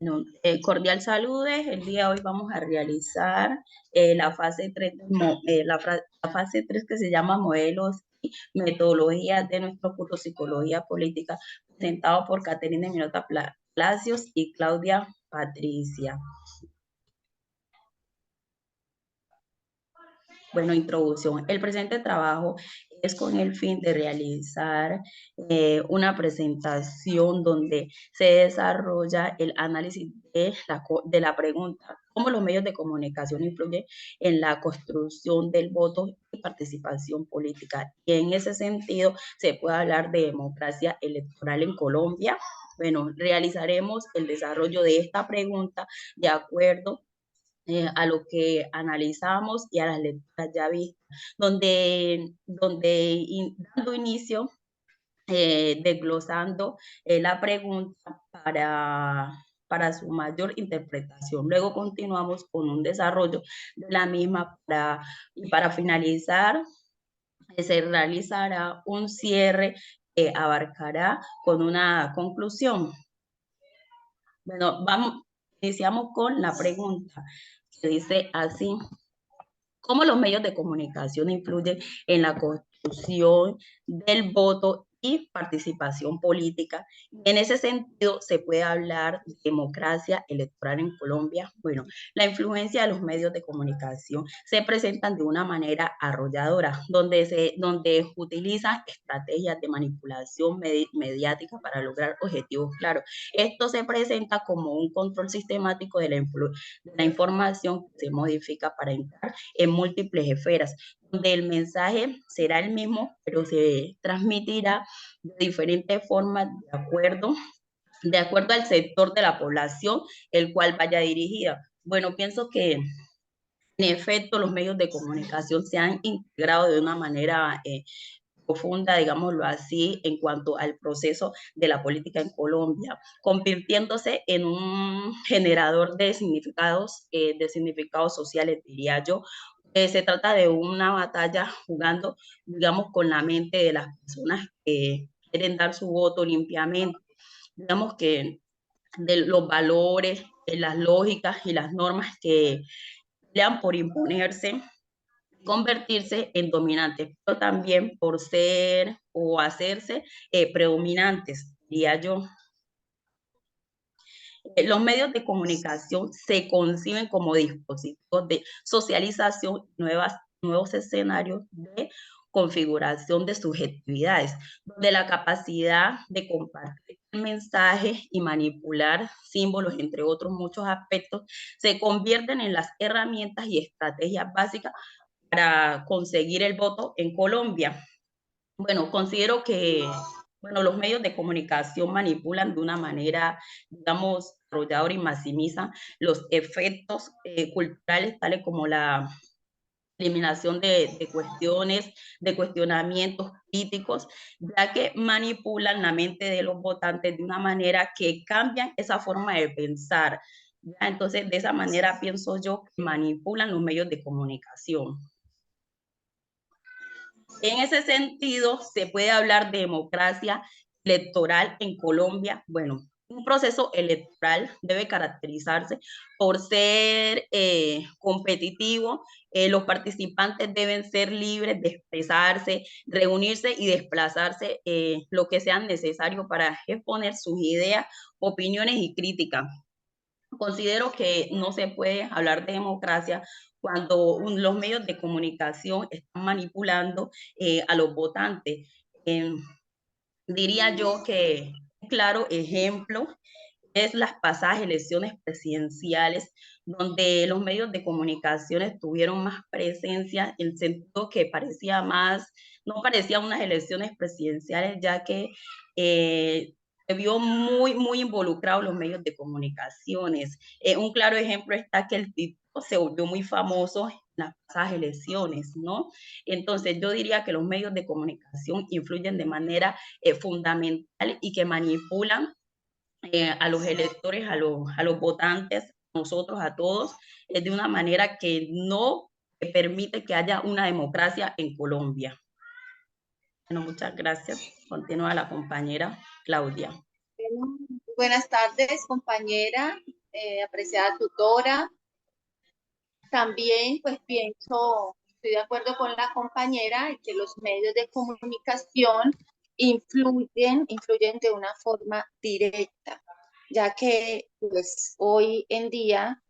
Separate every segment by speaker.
Speaker 1: No, cordial saludes. El día de hoy vamos a realizar la fase 3, la fase 3 que se llama modelos y metodologías de nuestro curso Psicología Política, presentado por Caterina Minota Palacios y Claudia Patricia. Bueno, introducción. El presente trabajo es con el fin de realizar una presentación donde se desarrolla el análisis de la pregunta, cómo los medios de comunicación influyen en la construcción del voto y participación política. Y en ese sentido se puede hablar de democracia electoral en Colombia. Bueno, realizaremos el desarrollo de esta pregunta de acuerdo a lo que analizamos y a las lecturas ya vistas, dando inicio, desglosando la pregunta para su mayor interpretación. Luego continuamos con un desarrollo de la misma y para finalizar se realizará un cierre que abarcará con una conclusión. Bueno, iniciamos con la pregunta que dice así: ¿cómo los medios de comunicación influyen en la construcción del voto y participación política? En ese sentido, se puede hablar de democracia electoral en Colombia. Bueno, la influencia de los medios de comunicación se presentan de una manera arrolladora, donde utilizan estrategias de manipulación mediática para lograr objetivos claros. Esto se presenta como un control sistemático de la información que se modifica para entrar en múltiples esferas, donde el mensaje será el mismo, pero se transmitirá de diferentes formas de acuerdo al sector de la población el cual vaya dirigida. Bueno, pienso que en efecto los medios de comunicación se han integrado de una manera profunda, digámoslo así, en cuanto al proceso de la política en Colombia, convirtiéndose en un generador de significados sociales, diría yo. Se trata de una batalla jugando, digamos, con la mente de las personas que quieren dar su voto limpiamente. Digamos que de los valores, de las lógicas y las normas que pelean por imponerse, convertirse en dominantes, pero también por ser o hacerse predominantes, diría yo. Los medios de comunicación se conciben como dispositivos de socialización, nuevos escenarios de configuración de subjetividades, donde la capacidad de compartir mensajes y manipular símbolos, entre otros muchos aspectos, se convierten en las herramientas y estrategias básicas para conseguir el voto en Colombia. Bueno, considero que los medios de comunicación manipulan de una manera, digamos, arrolladora y maximizan los efectos culturales, tales como la eliminación de cuestiones, de cuestionamientos críticos, ya que manipulan la mente de los votantes de una manera que cambian esa forma de pensar. ¿Ya? Entonces, de esa manera pienso yo que manipulan los medios de comunicación. En ese sentido, se puede hablar de democracia electoral en Colombia. Bueno, un proceso electoral debe caracterizarse por ser competitivo. Los participantes deben ser libres de expresarse, reunirse y desplazarse lo que sea necesario para exponer sus ideas, opiniones y críticas. Considero que no se puede hablar de democracia cuando los medios de comunicación están manipulando a los votantes. Eh, Diría yo que un claro ejemplo es las pasadas elecciones presidenciales, donde los medios de comunicación tuvieron más presencia, en el sentido que no parecían unas elecciones presidenciales, ya que se vio muy involucrados los medios de comunicaciones. Un claro ejemplo está que el tipo se volvió muy famoso en las pasadas elecciones, ¿no? Entonces yo diría que los medios de comunicación influyen de manera fundamental y que manipulan a los electores, a los votantes, a nosotros, a todos, de una manera que no permite que haya una democracia en Colombia. Bueno, muchas gracias. Continúa la compañera Claudia.
Speaker 2: Buenas tardes, compañera, apreciada tutora. También, pues pienso, estoy de acuerdo con la compañera en que los medios de comunicación influyen de una forma directa, ya que pues hoy en día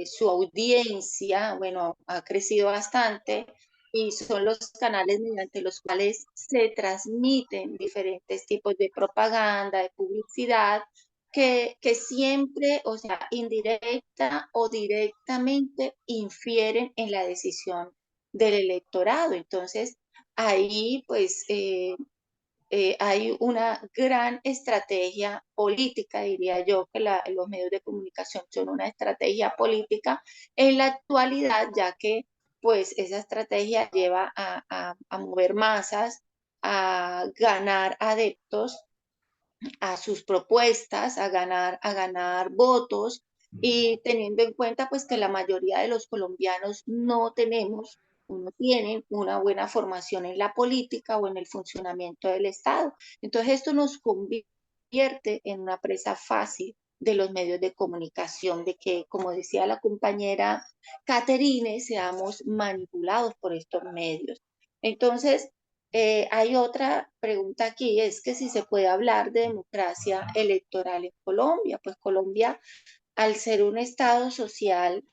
Speaker 2: su audiencia, bueno, ha crecido bastante y son los canales mediante los cuales se transmiten diferentes tipos de propaganda, de publicidad que siempre, o sea, indirecta o directamente infieren en la decisión del electorado. Entonces, ahí pues hay una gran estrategia política, diría yo, que los medios de comunicación son una estrategia política en la actualidad, ya que pues esa estrategia lleva a mover masas, a ganar adeptos a sus propuestas, a ganar votos y teniendo en cuenta pues que la mayoría de los colombianos no tenemos o no tienen una buena formación en la política o en el funcionamiento del Estado. Entonces esto nos convierte en una presa fácil de los medios de comunicación, de que, como decía la compañera Caterine, seamos manipulados por estos medios. Entonces, hay otra pregunta aquí, es que si se puede hablar de democracia electoral en Colombia, pues Colombia, al ser un estado social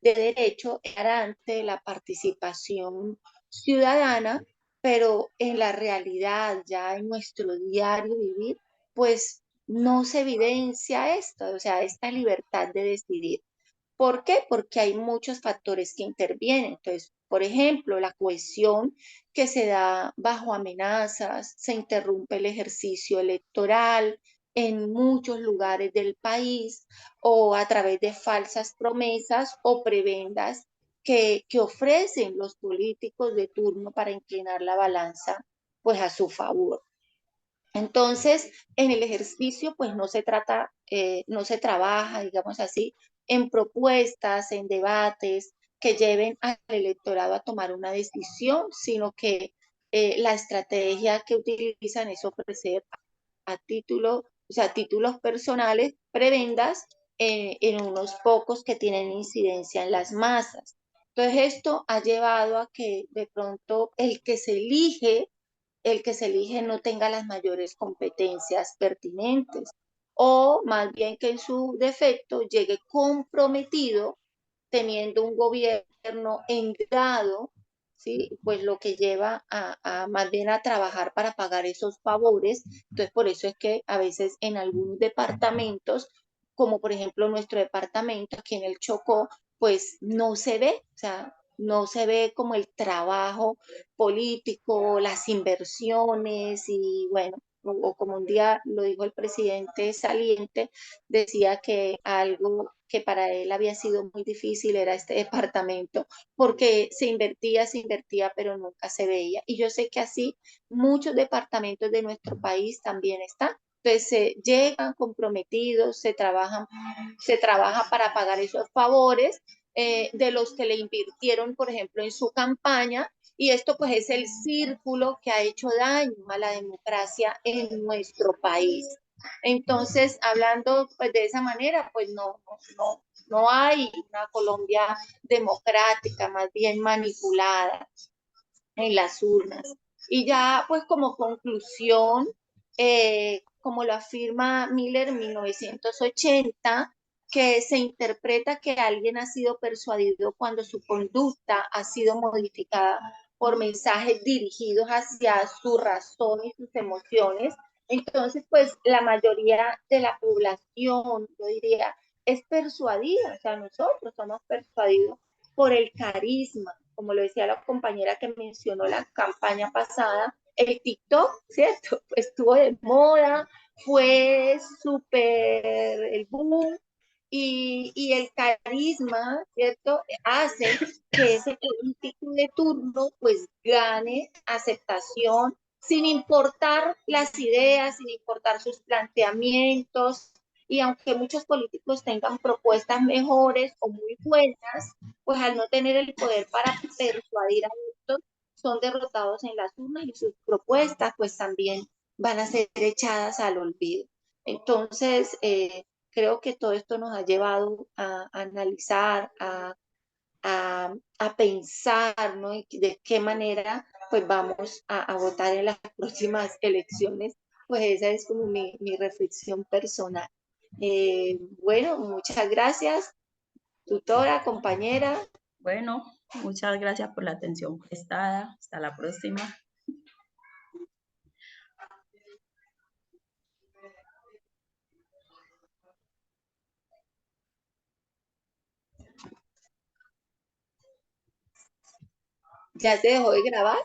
Speaker 2: de derecho, garante la participación ciudadana, pero en la realidad, ya en nuestro diario vivir, pues no se evidencia esto, o sea, esta libertad de decidir. ¿Por qué? Porque hay muchos factores que intervienen. Entonces, por ejemplo, la cohesión que se da bajo amenazas, se interrumpe el ejercicio electoral en muchos lugares del país o a través de falsas promesas o prebendas que ofrecen los políticos de turno para inclinar la balanza pues a su favor. Entonces, en el ejercicio, pues no se trata, no se trabaja, digamos así, en propuestas, en debates que lleven al electorado a tomar una decisión, sino que la estrategia que utilizan es ofrecer a título, o sea, títulos personales, prebendas en unos pocos que tienen incidencia en las masas. Entonces, esto ha llevado a que de pronto el que se elige no tenga las mayores competencias pertinentes o más bien que en su defecto llegue comprometido teniendo un gobierno endeudado, ¿sí? Pues lo que lleva más bien a trabajar para pagar esos favores. Entonces, por eso es que a veces en algunos departamentos, como por ejemplo nuestro departamento aquí en el Chocó, pues no se ve, o sea, no se ve como el trabajo político, las inversiones y bueno, o como un día lo dijo el presidente saliente, decía que algo que para él había sido muy difícil era este departamento, porque se invertía, pero nunca se veía. Y yo sé que así muchos departamentos de nuestro país también están. Entonces se llegan comprometidos, se trabaja para pagar esos favores de los que le invirtieron, por ejemplo, en su campaña, y esto pues es el círculo que ha hecho daño a la democracia en nuestro país. Entonces, hablando pues de esa manera, pues no hay una Colombia democrática, más bien manipulada en las urnas. Y ya pues como conclusión, como lo afirma Miller en 1980, que se interpreta que alguien ha sido persuadido cuando su conducta ha sido modificada por mensajes dirigidos hacia su razón y sus emociones. Entonces, pues la mayoría de la población, yo diría, es persuadida, o sea, nosotros somos persuadidos por el carisma, como lo decía la compañera que mencionó la campaña pasada, el TikTok, ¿cierto? Pues estuvo de moda, fue súper el boom y el carisma, ¿cierto? Hace que ese político de turno pues gane aceptación sin importar las ideas, sin importar sus planteamientos, y aunque muchos políticos tengan propuestas mejores o muy buenas, pues al no tener el poder para persuadir a otros, son derrotados en las urnas y sus propuestas pues también van a ser echadas al olvido. Entonces, creo que todo esto nos ha llevado a analizar, a pensar, ¿no? Y de qué manera pues vamos a votar en las próximas elecciones. Pues esa es como mi reflexión personal. Bueno, muchas gracias, tutora, compañera.
Speaker 1: Bueno, muchas gracias por la atención prestada. Hasta la próxima.
Speaker 2: ¿Ya se dejó de grabar?